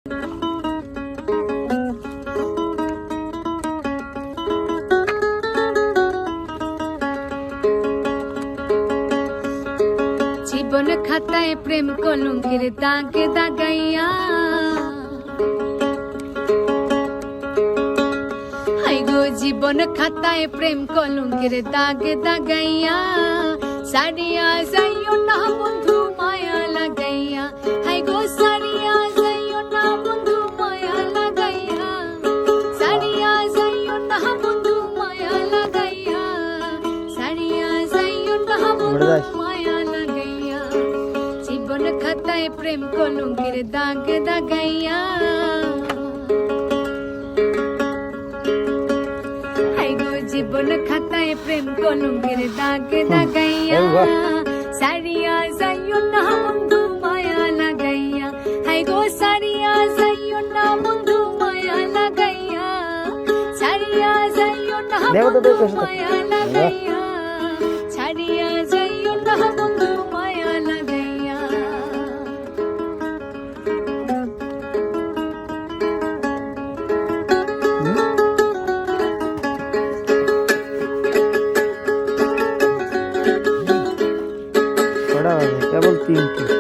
জীবন খাতায় প্রেম কলঙ্কের দাগে দাগাইয়া, হাই গো জীবন খাতায় প্রেম কলঙ্কের দাগে দাগাইয়া, সারিয়া যাইও না বন্ধু মায়া লাগাইয়া, হাই গো সারিয়া যাইও না বন্ধু মায়া লাগাইয়া, সারিয়া যাইও না বন্ধু মায়া লাগাইয়া, সারিয়া যাইও না বন্ধু মায়া লাগাইয়া, জীবন খাতায় প্রেম কলঙ্কের দাগে দাগাইয়া, জীবন খাতায় প্রেম কলঙ্কের দাগে দাগাইয়া, সারিয়া যাইও না বন্ধু মায়া লাগাইয়া, হাই গো সারিয়া যাইও না বন্ধু মায়া লাগাইয়া, সারিয়া যাইও না বন্ধু মায়া লাগাইয়া, সারিয়া যাইও না বন্ধু মায়া লাগাইয়া। কেবল 3টি।